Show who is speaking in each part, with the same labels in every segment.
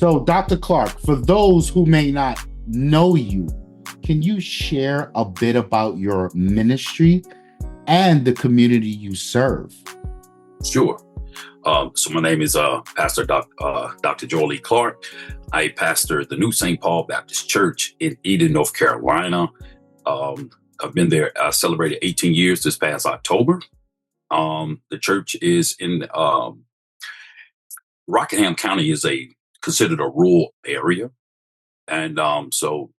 Speaker 1: So, Dr. Clark, for those who may not know you, can you share a bit about your ministry and the community you serve?
Speaker 2: Sure. So my name is Pastor Dr. Joel E. Clark. I pastor the New St. Paul Baptist Church in Eden, North Carolina. I've been there, celebrated 18 years this past October. The church is in Rockingham County is considered a rural area. And so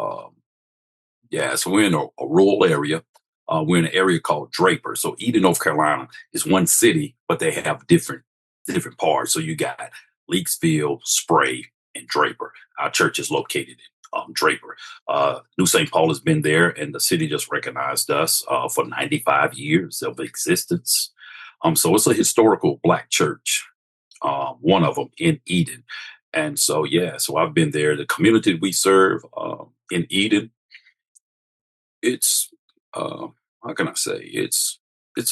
Speaker 2: we're in a rural area. We're in an area called Draper. So Eden, North Carolina is one city, but they have different parts. So you got Leakesville, Spray, and Draper. Our church is located in Draper. New St. Paul has been there, and the city just recognized us for 95 years of existence. So it's a historical Black church, one of them in Eden. And so, so I've been there. The community we serve in Eden, it's how can I say? It's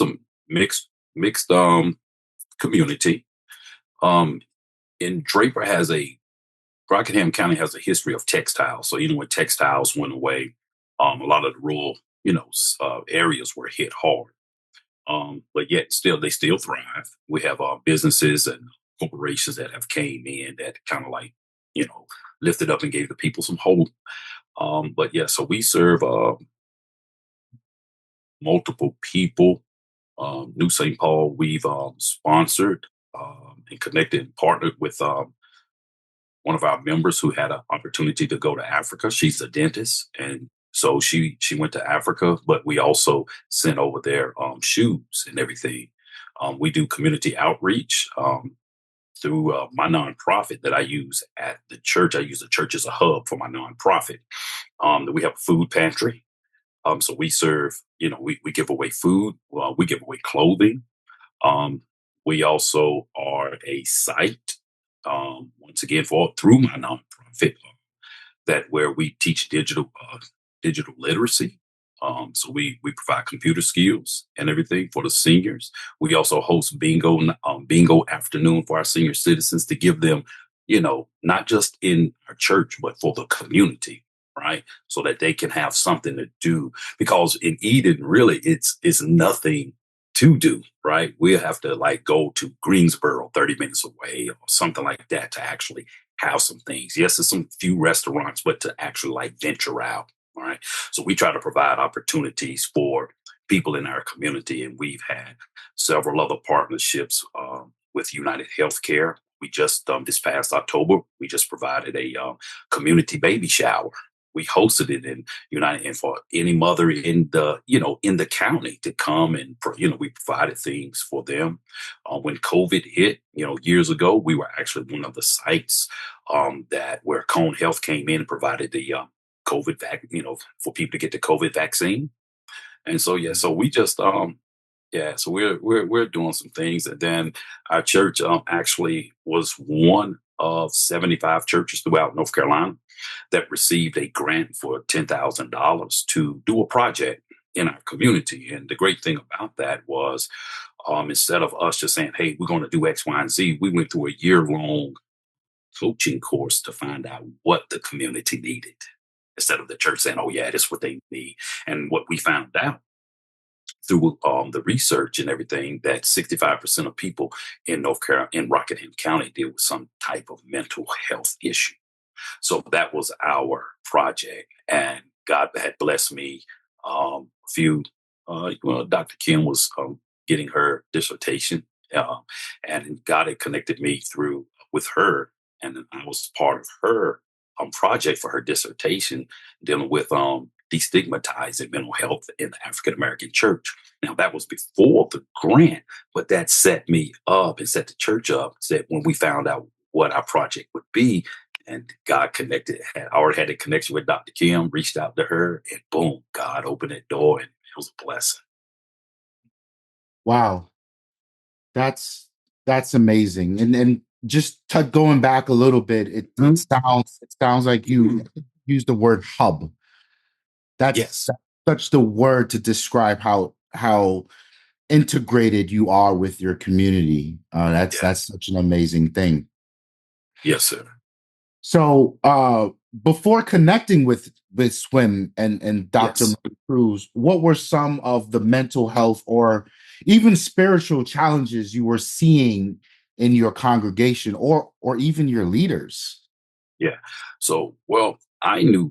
Speaker 2: a mixed community. In Draper Rockingham County has a history of textiles. So when textiles went away, a lot of the rural areas were hit hard. But yet they still thrive. We have businesses and corporations that have came in that kind of lifted up and gave the people some hope. So we serve multiple people. New St. Paul, we've sponsored and connected and partnered with one of our members who had an opportunity to go to Africa. She's a dentist, and so she went to Africa, but we also sent over there shoes and everything. We do community outreach through my nonprofit that I use at the church. I use the church as a hub for my nonprofit. We have a food pantry. So we serve, we give away food. We give away clothing. We also are a site, once again, through my nonprofit, where we teach digital literacy. So we provide computer skills and everything for the seniors. We also host bingo afternoon for our senior citizens to give them, not just in our church, but for the community. Right. So that they can have something to do, because in Eden, really, it's nothing to do. Right. We have to go to Greensboro, 30 minutes away or something like that to actually have some things. Yes, there's some few restaurants, but to actually venture out. All right. So we try to provide opportunities for people in our community. And we've had several other partnerships with United Healthcare. We just this past October, we just provided a community baby shower. We hosted it in United, and for any mother in the county to come and, we provided things for them. When COVID hit, years ago, we were actually one of the sites where Cone Health came in and provided the COVID for people to get the COVID vaccine. And so, so we just, so we're doing some things. And then our church actually was one of 75 churches throughout North Carolina that received a grant for $10,000 to do a project in our community. And the great thing about that was, instead of us just saying, hey, we're going to do X, Y, and Z, we went through a year-long coaching course to find out what the community needed, instead of the church saying, oh, yeah, that's what they need. And what we found out through the research and everything, that 65% of people in Rockingham County deal with some type of mental health issue. So that was our project, and God had blessed me. Dr. Kim was getting her dissertation, and God had connected me with her, and I was part of her project for her dissertation, dealing with destigmatizing mental health in the African American church. Now, that was before the grant, but that set me up and set the church up. Said when we found out what our project would be, and God I already had a connection with Dr. Kim, reached out to her, and boom, God opened that door, and it was a blessing.
Speaker 1: Wow. That's amazing. And just going back a little bit, it sounds like you used the word hub. That's such the word to describe how integrated you are with your community. That's such an amazing thing.
Speaker 2: Yes, sir.
Speaker 1: So before connecting with Swim and Dr.
Speaker 2: Yes.
Speaker 1: Mike Cruz, what were some of the mental health or even spiritual challenges you were seeing in your congregation or even your leaders?
Speaker 2: Yeah. So, well, I knew,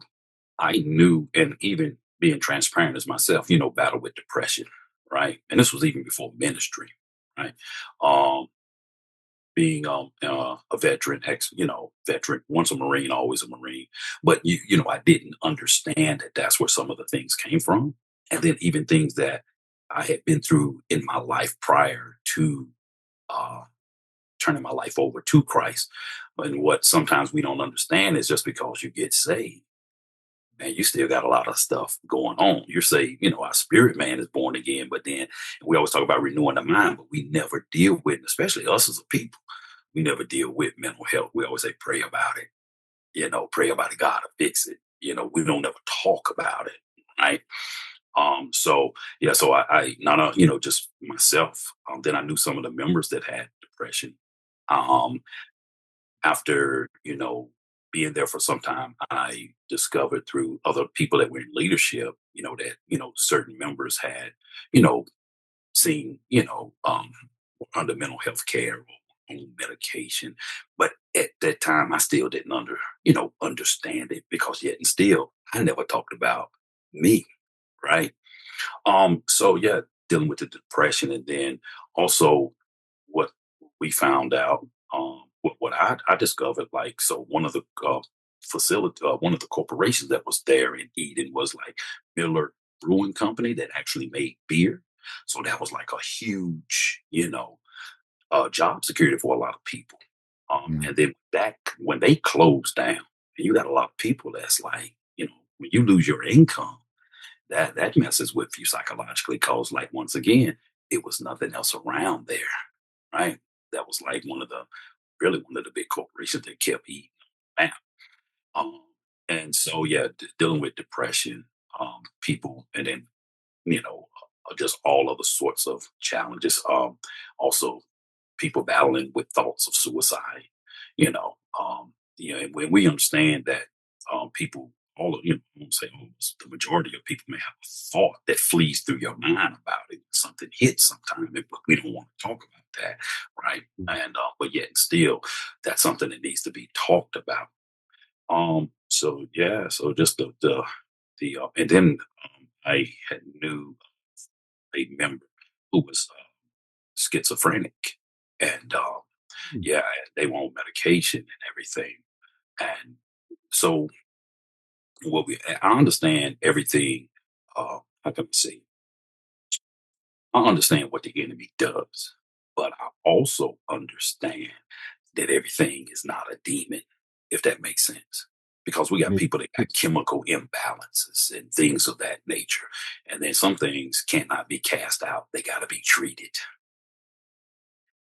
Speaker 2: and even being transparent as myself, battle with depression, right? And this was even before ministry, right? Um, being a veteran, veteran, once a Marine, always a Marine. But I didn't understand that that's where some of the things came from, and then even things that I had been through in my life prior to uh, turning my life over to Christ. And what sometimes we don't understand is just because you get saved, man, you still got a lot of stuff going on. You're saying, our spirit man is born again, but then we always talk about renewing the mind, but we never deal with, especially us as a people, we never deal with mental health. We always say, pray about it, pray about it, God will fix it. We don't ever talk about it, right? So yeah, so I not just myself. Then I knew some of the members that had depression. Um, After being there for some time, I discovered through other people that were in leadership, that certain members had you know seen under mental health care or on medication, but at that time I still didn't understand it, because yet and still I never talked about me, right? So yeah, dealing with the depression, and then also what we found out, what I discovered, like, so one of the one of the corporations that was there in Eden was like Miller Brewing Company that actually made beer. So that was like a huge, job security for a lot of people.
Speaker 1: Mm,
Speaker 2: And then that when they closed down, and you got a lot of people that's like, when you lose your income, that messes with you psychologically, cause like once again, it was nothing else around there, right? That was like one of the big corporations that kept eating. Man. Um, and so yeah, dealing with depression, people, and then just all other sorts of challenges. Also, people battling with thoughts of suicide. And when we understand that people, all of I won't say almost, the majority of people may have a thought that flees through your mind about it. Something hits sometime, but we don't want to talk about that, right?
Speaker 1: mm,
Speaker 2: And but yet still, that's something that needs to be talked about. So yeah, so just the and then I had knew a member who was schizophrenic, and
Speaker 1: mm.
Speaker 2: yeah, they were on medication and everything. And so I understand everything. How can I say? I understand what the enemy does, but I also understand that everything is not a demon, if that makes sense. Because we got
Speaker 1: It-
Speaker 2: people that got
Speaker 1: it's
Speaker 2: chemical imbalances and things of that nature. And then some things cannot be cast out, they got to be treated.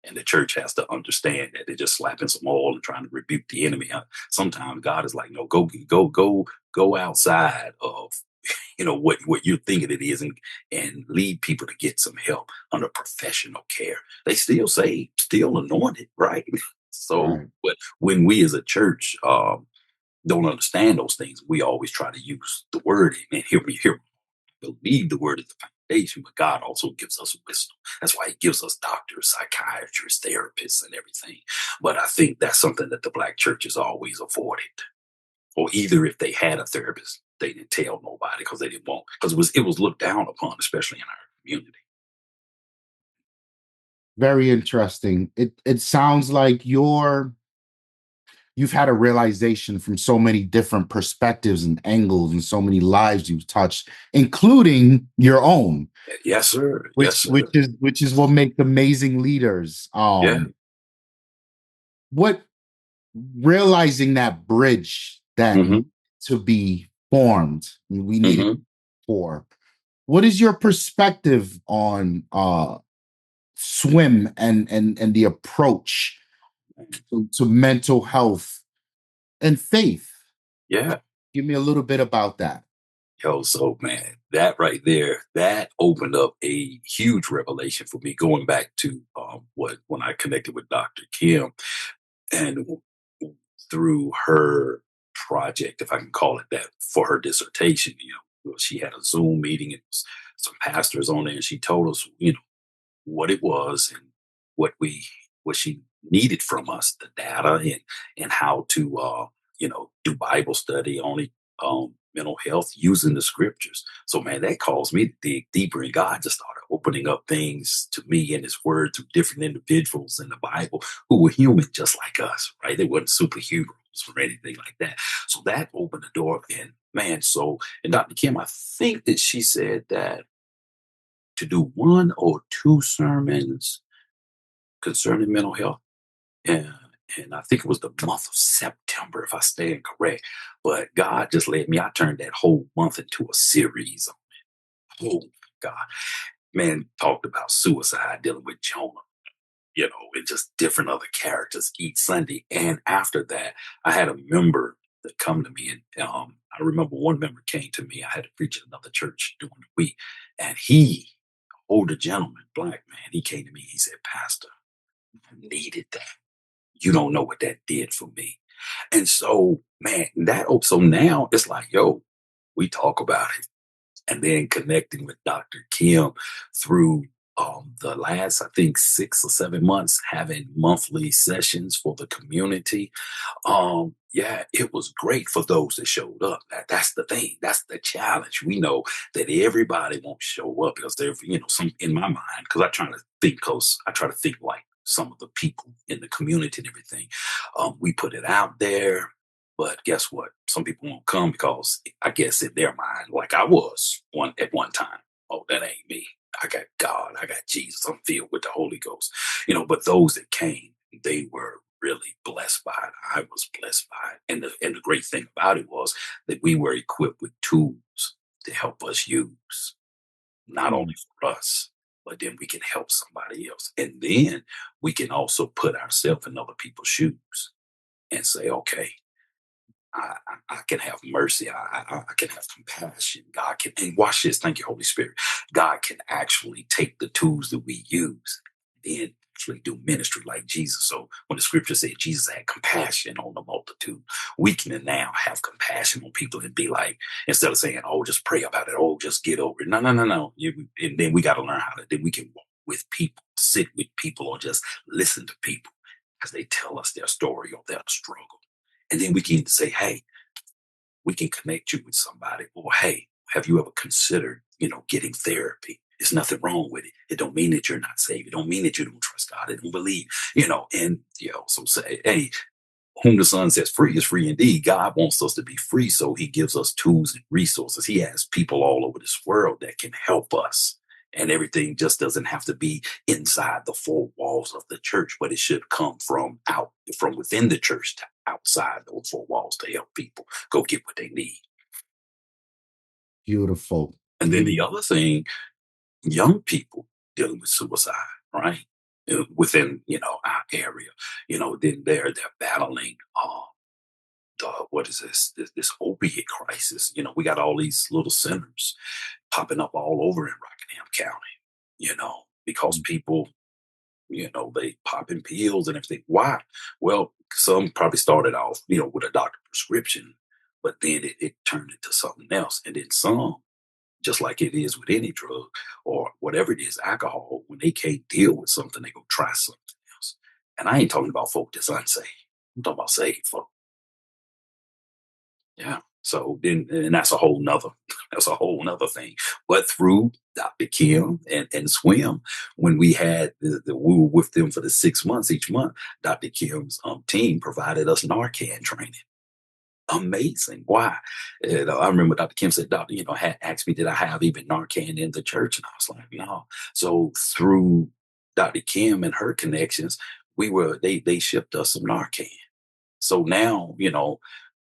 Speaker 2: And the church has to understand that they're just slapping some oil and trying to rebuke the enemy. Sometimes God is like, no, go outside of what you're thinking it is, and lead people to get some help under professional care. They still saved, still anointed, right? So,
Speaker 1: right.
Speaker 2: but when we as a church don't understand those things, we always try to use the word. And hear me, hear believe the word is the foundation, but God also gives us wisdom. That's why He gives us doctors, psychiatrists, therapists, and everything. But I think that's something that the Black church has always avoided. Or either if they had a therapist, they didn't tell nobody because they didn't want, because it was looked down upon, especially in our community.
Speaker 1: Very interesting. It sounds like you've had a realization from so many different perspectives and angles and so many lives you've touched, including your own,
Speaker 2: Yes, sir. Yes,
Speaker 1: which
Speaker 2: sir.
Speaker 1: is what makes amazing leaders.
Speaker 2: Yeah.
Speaker 1: What realizing that bridge that
Speaker 2: Hmm.
Speaker 1: to be formed, we needed
Speaker 2: Hmm.
Speaker 1: for. What is your perspective on swim and the approach to mental health and faith?
Speaker 2: Yeah.
Speaker 1: Give me a little bit about that.
Speaker 2: Yo, so man, that right there, that opened up a huge revelation for me. Going back to what when I connected with Dr. Kim, and through her project, if I can call it that, for her dissertation. She had a Zoom meeting and some pastors on there, and she told us, what it was and what we what she needed from us, the data and how to do Bible study on it, mental health using the scriptures. So man, that caused me to dig deeper, and God just started opening up things to me in His Word through different individuals in the Bible who were human just like us, right? They weren't superheroes or anything like that. So that opened the door, and man, and Dr. Kim, I think that she said that to do one or two sermons concerning mental health. And, and I think it was the month of September, if I stand correct. But God just led me. I turned that whole month into a series. Oh, God. Man, talked about suicide, dealing with Jonah, and just different other characters each Sunday. And after that, I had a member that come to me. And I remember one member came to me. I had to preach at another church during the week. And he, older gentleman, black man, he came to me. He said, Pastor, I needed that. You don't know what that did for me. And so, man, so now it's like, yo, we talk about it. And then connecting with Dr. Kim through the last, I think, 6 or 7 months, having monthly sessions for the community. Yeah, it was great for those that showed up. That's the thing. That's the challenge. We know that everybody won't show up because they're, some in my mind, because I try to think like some of the people in the community and everything. We put it out there, but guess what? Some people won't come because I guess in their mind, like I was at one time. Oh, that ain't me. I got God. I got Jesus. I'm filled with the Holy Ghost. But those that came, they were really blessed by it. I was blessed by it. And the great thing about it was that we were equipped with tools to help us use, not only for us, but then we can help somebody else. And then we can also put ourselves in other people's shoes and say, okay, I can have mercy. I can have compassion. God can, and watch this. Thank you, Holy Spirit. God can actually take the tools that we use and actually do ministry like Jesus. So when the scripture said Jesus had compassion on the multitude, we can now have compassion on people and be like, instead of saying, oh, just pray about it. Oh, just get over it. No, no, no, no. And then we got to learn then we can walk with people, sit with people, or just listen to people as they tell us their story or their struggle. And then we can say, hey, we can connect you with somebody. Or, hey, have you ever considered, getting therapy? There's nothing wrong with it. It don't mean that you're not saved. It don't mean that you don't trust God. It don't believe, so say, hey, whom the Son sets free is free indeed. God wants us to be free. So He gives us tools and resources. He has people all over this world that can help us. And everything just doesn't have to be inside the four walls of the church, but it should come from within the church to outside those four walls to help people go get what they need.
Speaker 1: Beautiful.
Speaker 2: And then the other thing, young people dealing with suicide, right? Within, our area, then they're battling what is this opiate crisis. We got all these little centers popping up all over in Rockingham County, because people, they popping pills and everything. Why? Well, some probably started off, with a doctor prescription, but then it turned into something else. And then some, just like it is with any drug or whatever it is, alcohol, when they can't deal with something, they go try something else. And I ain't talking about folk that's unsaved. I'm talking about saved folk. Yeah. So then, and that's a whole nother thing. But through Dr. Kim and S.W.I.M, when we had we were with them for the 6 months each month, Dr. Kim's team provided us Narcan training. Amazing. Why? I remember Dr. Kim said, Doctor, had asked me, did I have even Narcan in the church? And I was like, no. So through Dr. Kim and her connections, they shipped us some Narcan. So now,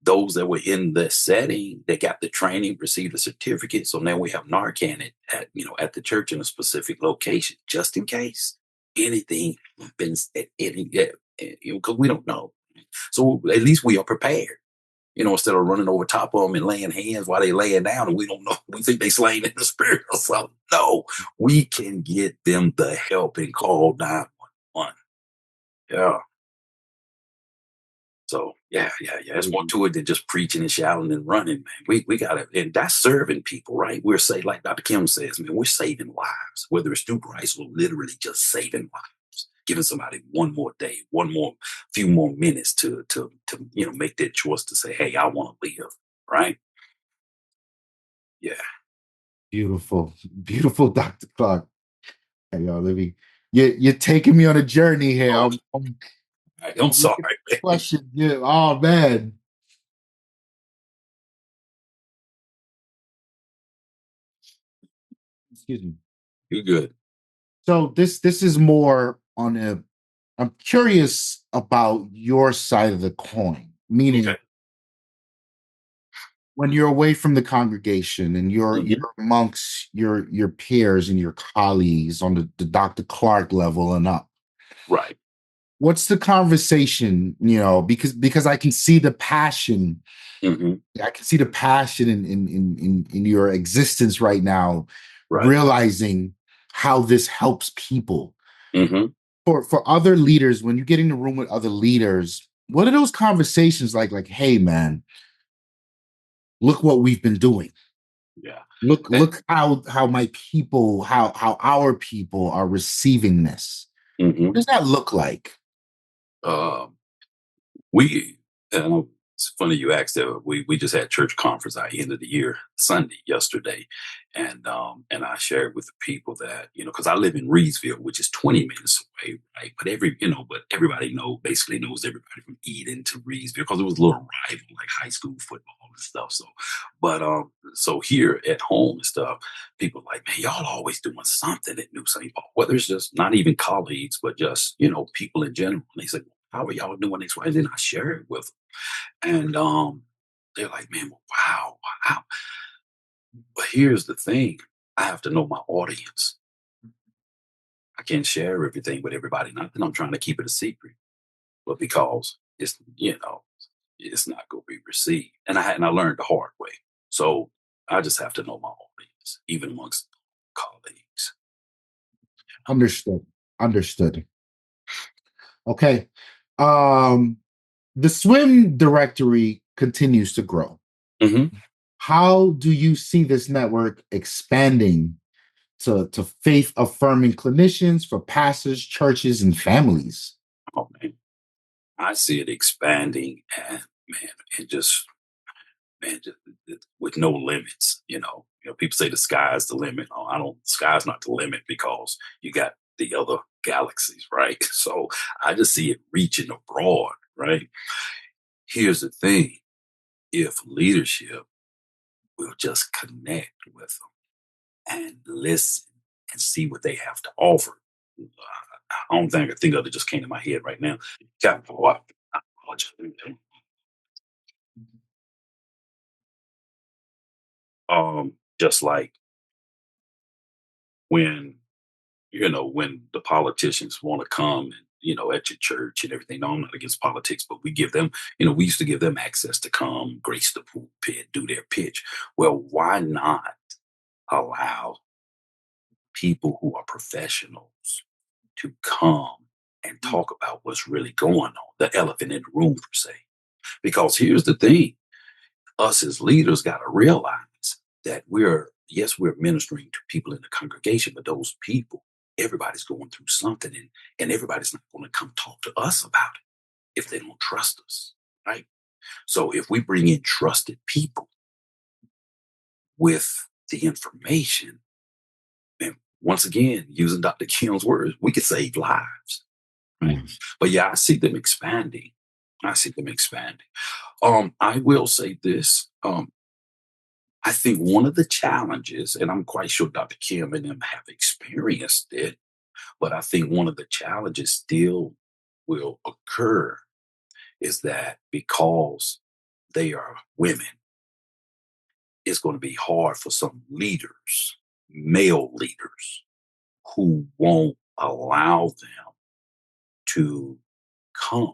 Speaker 2: those that were in the setting, they got the training, received a certificate. So now we have Narcan at the church in a specific location, just in case anything happens at any, because we don't know. So at least we are prepared. Instead of running over top of them and laying hands while they laying down and we don't know, we think they slain in the spirit or something. No, we can get them the help and call 911. Yeah. So Yeah, yeah, yeah. There's more to it than just preaching and shouting and running, man. We gotta, and that's serving people, right? We're saved, like Dr. Kim says, man, we're saving lives, whether it's through Christ or literally just saving lives, giving somebody one more day, one more few more minutes to make that choice to say, hey, I want to live, right? Yeah.
Speaker 1: Beautiful, beautiful, Dr. Clark. Hey, yo, let me. You're taking me on a journey here.
Speaker 2: Oh, I'm
Speaker 1: I'm
Speaker 2: sorry,
Speaker 1: looking at
Speaker 2: man.
Speaker 1: questions. Yeah. Oh man. Excuse me.
Speaker 2: You're good.
Speaker 1: So this is more on a. I'm curious about your side of the coin, meaning
Speaker 2: Okay.
Speaker 1: when you're away from the congregation and you're
Speaker 2: Hmm.
Speaker 1: amongst your peers and your colleagues on the Dr. Clark level and up.
Speaker 2: Right.
Speaker 1: What's the conversation? Because I can see the passion.
Speaker 2: Hmm.
Speaker 1: I can see the passion in your existence right now,
Speaker 2: Right.
Speaker 1: realizing how this helps people.
Speaker 2: Hmm.
Speaker 1: For other leaders, when you get in the room with other leaders, what are those conversations like? Like, hey man, look what we've been doing.
Speaker 2: Yeah.
Speaker 1: Look how my people, how our people are receiving this. What
Speaker 2: Hmm.
Speaker 1: does that look like?
Speaker 2: Um, we it's funny you asked that. We just had church conference our end of the year Sunday yesterday, and I shared with the people that because I live in Reedsville, which is 20 minutes away, right? But everybody basically knows everybody from Eden to Reedsville because it was a little rival like high school football and stuff. So here at home and stuff, people are like, man, y'all always doing something at New St. Paul, whether it's just not even colleagues, but just people in general. And they say, how are y'all doing this? And then I share it with them. And they're like, man, wow, wow. But here's the thing. I have to know my audience. I can't share everything with everybody. Not that I'm trying to keep it a secret, but because it's not going to be received. And I learned the hard way. So I just have to know my audience, even amongst colleagues.
Speaker 1: Understood. Understood. Okay. Um, the swim directory continues to grow.
Speaker 2: Hmm.
Speaker 1: How do you see this network expanding to faith affirming clinicians for pastors, churches, and families?
Speaker 2: Oh man, I see it expanding, and man, and just man, with no limits. People say the sky's the limit. Oh, I don't. Sky's not the limit because you got the other galaxies, right? So I just see it reaching abroad, right? Here's the thing: if leadership will just connect with them and listen and see what they have to offer. I don't think I can think of it. Just came to my head right now. Got what? Just like when when the politicians want to come and at your church and everything. No, I'm not against politics, but we give them, we used to give them access to come grace the pulpit, do their pitch. Well, why not allow people who are professionals to come and talk about what's really going on, the elephant in the room per se? Because here's the thing: us as leaders got to realize that we're ministering to people in the congregation, but those people, everybody's going through something, and everybody's not going to come talk to us about it if they don't trust us, right? So if we bring in trusted people with the information, and once again, using Dr. Kim's words, we could save lives, right?
Speaker 1: Mm.
Speaker 2: But yeah, I see them expanding. I see them expanding. I will say this. I think one of the challenges, and I'm quite sure Dr. Kim and them have experienced it, but I think one of the challenges still will occur is that because they are women, it's going to be hard for some leaders, male leaders, who won't allow them to come.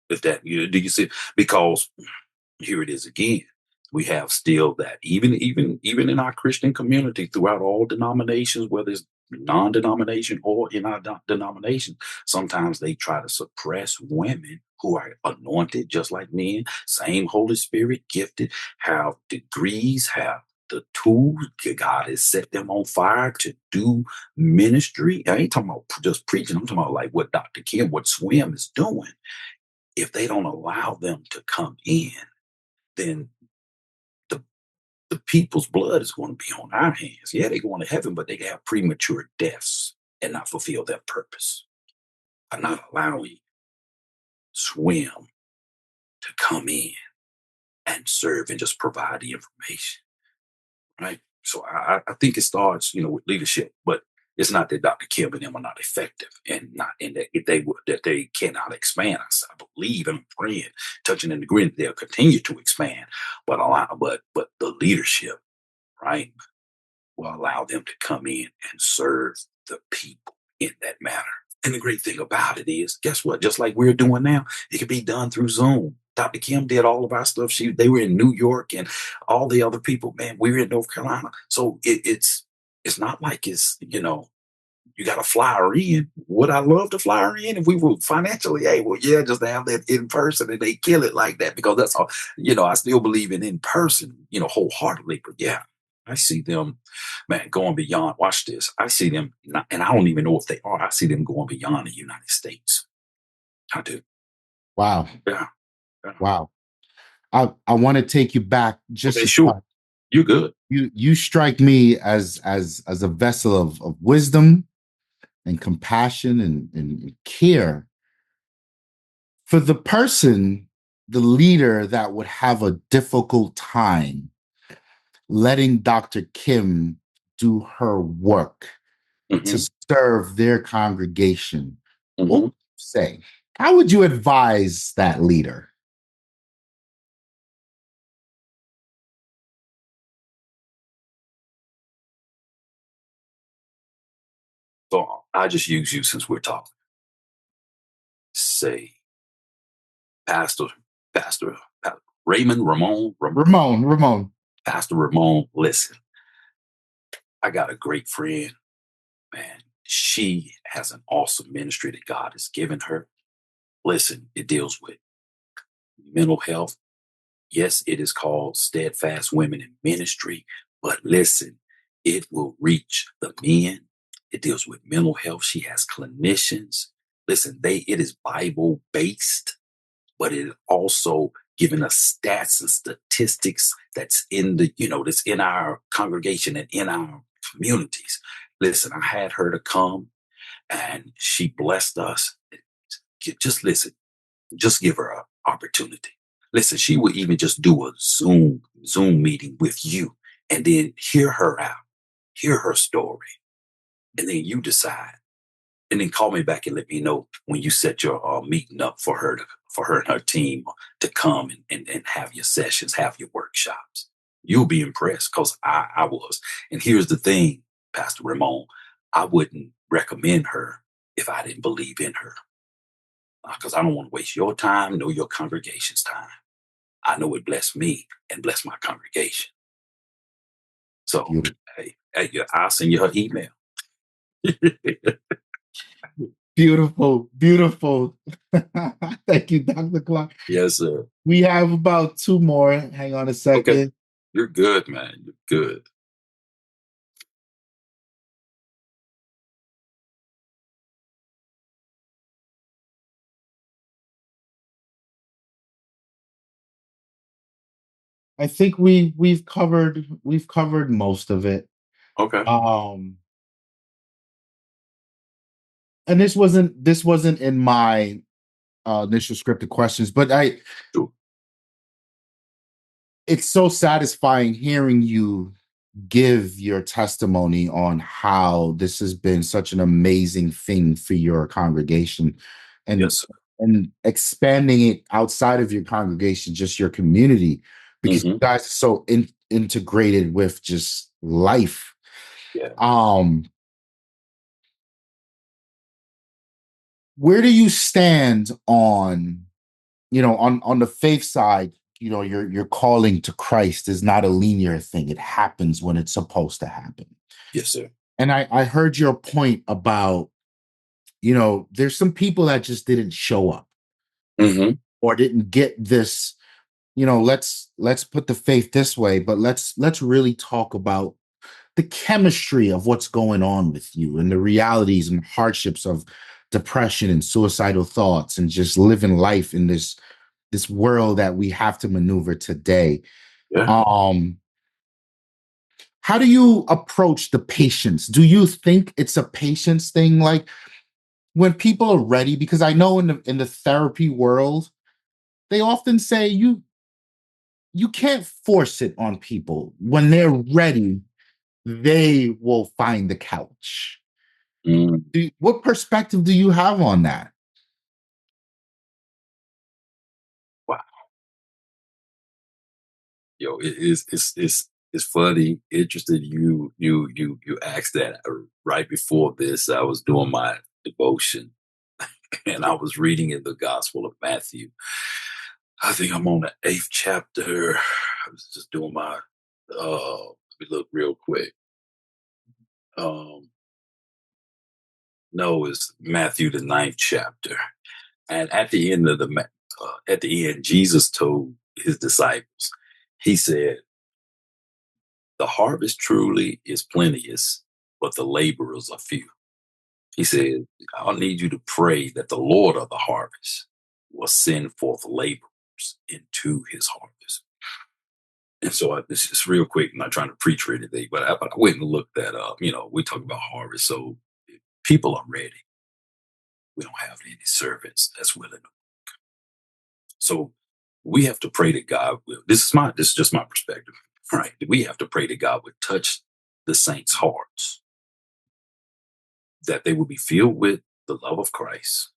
Speaker 2: If that, do you see? Because here it is again. We have still that even in our Christian community throughout all denominations, whether it's non-denomination or in our denomination, sometimes they try to suppress women who are anointed just like men, same Holy Spirit gifted, have degrees, have the tools. God has set them on fire to do ministry. I ain't talking about just preaching. I'm talking about like what Dr. Kim, what S.W.I.M is doing. If they don't allow them to come in, then the the people's blood is going to be on our hands. Yeah, they're going to heaven, but they have premature deaths and not fulfill their purpose. By not allowing S.W.I.M to come in and serve and just provide the information, right? So I think it starts, with leadership, but it's not that Dr. Kim and them are not effective and not and that if they that they cannot expand. I believe and I'm praying, touching and agreeing, they'll continue to expand, but but the leadership, right, will allow them to come in and serve the people in that manner. And the great thing about it is, guess what? Just like we're doing now, it can be done through Zoom. Dr. Kim did all of our stuff. They were in New York, and all the other people, man, we were in North Carolina. So it's not like you got to fly her in. Would I love to fly her in if we were financially able? Yeah, just to have that in person and they kill it like that, because that's all. I still believe in person, wholeheartedly. But yeah, I see them, man, going beyond. Watch this. I see them, and I don't even know if they are. I see them going beyond the United States. I do.
Speaker 1: Wow.
Speaker 2: Yeah. Yeah.
Speaker 1: Wow. I want to take you back just
Speaker 2: Okay,
Speaker 1: a
Speaker 2: sure.
Speaker 1: touch.
Speaker 2: You good.
Speaker 1: You strike me as a vessel of wisdom and compassion and care for the person, the leader that would have a difficult time letting Dr. Kim do her work to
Speaker 2: Hmm.
Speaker 1: serve their congregation. What would
Speaker 2: Hmm.
Speaker 1: you say? How would you advise that leader?
Speaker 2: So I just use you since we're talking. Say, Pastor, Pastor,
Speaker 1: Ramon.
Speaker 2: Pastor Ramon, listen, I got a great friend, man. She has an awesome ministry that God has given her. Listen, it deals with mental health. Yes, it is called Steadfast Women in Ministry, but listen, it will reach the men. It deals with mental health. She has clinicians. Listen, it is Bible based, but it also giving us stats and statistics that's that's in our congregation and in our communities. Listen, I had her to come and she blessed us. Just listen, just give her an opportunity. Listen, she would even just do a Zoom meeting with you and then hear her out, hear her story, and then you decide. And then call me back and let me know when you set your meeting up for her and her team to come and have your sessions, have your workshops. You'll be impressed because I was. And here's the thing, Pastor Ramon, I wouldn't recommend her if I didn't believe in her, because I don't want to waste your time nor your congregation's time. I know it blessed me and blessed my congregation. So,
Speaker 1: Beautiful.
Speaker 2: hey, I'll send you her email.
Speaker 1: Beautiful. Beautiful. Thank you, Dr. Clark.
Speaker 2: Yes, sir.
Speaker 1: We have about two more. Hang on a
Speaker 2: Okay.
Speaker 1: second.
Speaker 2: You're good, man. You're good.
Speaker 1: I think we've covered most of it.
Speaker 2: Okay.
Speaker 1: Um, and this wasn't in my initial scripted questions, but
Speaker 2: Sure.
Speaker 1: it's so satisfying hearing you give your testimony on how this has been such an amazing thing for your congregation and
Speaker 2: Yes, sir.
Speaker 1: and expanding it outside of your congregation, just your community, because you
Speaker 2: Hmm.
Speaker 1: guys are so integrated with just life.
Speaker 2: Yeah.
Speaker 1: um where do you stand on, on the faith side? Your calling to Christ is not a linear thing. It happens when it's supposed to happen.
Speaker 2: Yes, sir.
Speaker 1: And I heard your point about, there's some people that just didn't show up. or didn't get this, let's put the faith this way, but let's really talk about the chemistry of what's going on with you and the realities and hardships of depression and suicidal thoughts and just living life in this world that we have to maneuver today.
Speaker 2: Yeah.
Speaker 1: How do you approach the patience? Do you think it's a patience thing? Like when people are ready, because I know in the therapy world, they often say you can't force it on people. When they're ready, they will find the couch. What perspective do you have on that?
Speaker 2: Wow. Yo, it's funny, interesting. You asked that right before this. I was doing my devotion, and I was reading in the Gospel of Matthew. I think I'm on the 8th chapter. I was just doing my. Let me look real quick. No, it's Matthew the 9th chapter, and at the end, Jesus told his disciples, he said, "The harvest truly is plenteous, but the laborers are few." He said, "I'll need you to pray that the Lord of the harvest will send forth laborers into his harvest." And so this is real quick. I'm not trying to preach or anything, but I went and looked that up. We talk about harvest. So people are ready. We don't have any servants that's willing to. So we have to pray that God will. This is just my perspective, right? We have to pray that God would touch the saints' hearts, that they will be filled with the love of Christ,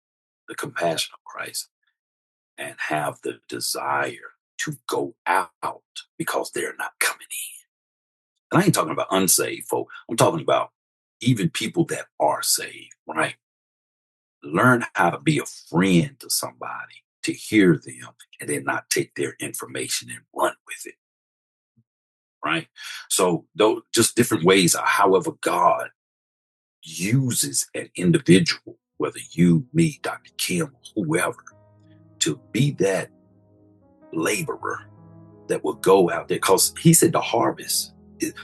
Speaker 2: the compassion of Christ, and have the desire to go out because they're not coming in. And I ain't talking about unsaved folk. I'm talking about even people that are saved, right? Learn how to be a friend to somebody, to hear them, and then not take their information and run with it, right? So those just different ways of however God uses an individual, whether you, me, Dr. Kim, whoever, to be that laborer that will go out there. Because he said the harvest.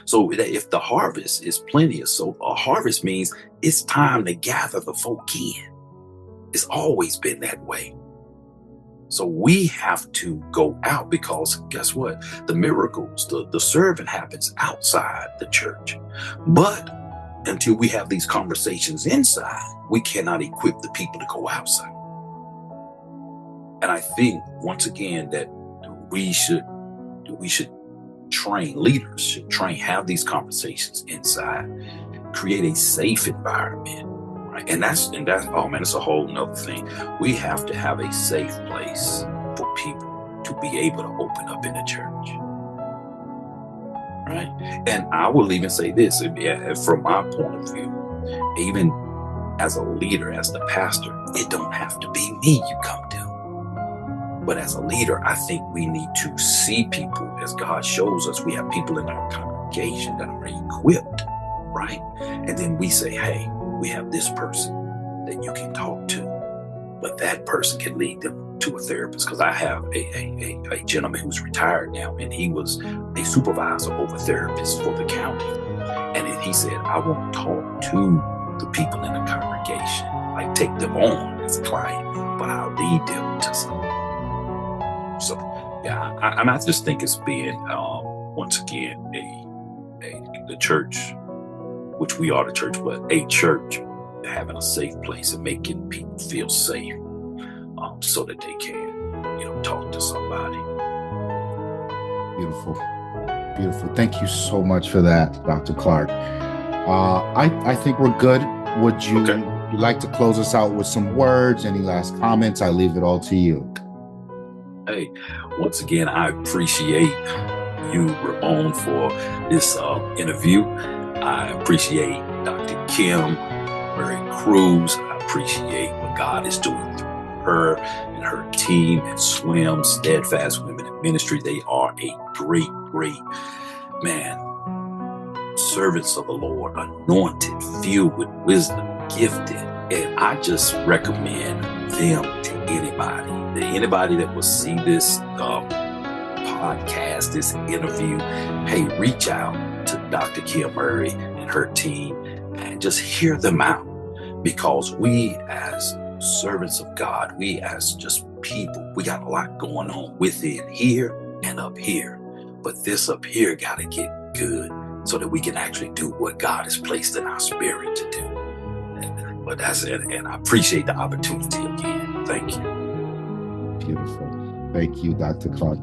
Speaker 2: So if the harvest is plenteous, so a harvest means it's time to gather the folk in. It's always been that way. So we have to go out because guess what? The miracles, the serving happens outside the church. But until we have these conversations inside, we cannot equip the people to go outside. And I think once again that we should train, leaders should train, have these conversations inside, create a safe environment, right? And that's oh man, it's a whole nother thing. We have to have a safe place for people to be able to open up in the church, right? And I will even say this, from my point of view, even as a leader, as the pastor, it don't have to be me you come to. But as a leader, I think we need to see people as God shows us. We have people in our congregation that are equipped, right? And then we say, hey, we have this person that you can talk to, but that person can lead them to a therapist. Because I have a gentleman who's retired now, and he was a supervisor over therapists for the county. And then he said, I won't talk to the people in the congregation, like take them on as a client, but I'll lead them to something. So, yeah, I just think it's being, once again, the church, which we are the church, but a church having a safe place and making people feel safe, so that they can, talk to somebody.
Speaker 1: Beautiful. Beautiful. Thank you so much for that, Dr. Clark. I think we're good. Would you like to close us out with some words? Any last comments? I leave it all to you.
Speaker 2: Hey, once again, I appreciate you, Ramon, for this interview. I appreciate Dr. Kim, Mary Cruz. I appreciate what God is doing through her and her team at S.W.I.M, Steadfast Women in Ministry. They are a great, servants of the Lord, anointed, filled with wisdom, gifted. And I just recommend them to anybody that will see this podcast, this interview. Hey, reach out to Dr. Kim Murray and her team and just hear them out, because we as servants of God, we as just people, we got a lot going on within here and up here, but this up here got to get good so that we can actually do what God has placed in our spirit to do. But that's it, and I appreciate the opportunity again. Thank you.
Speaker 1: Beautiful. Thank you, Dr. Clark.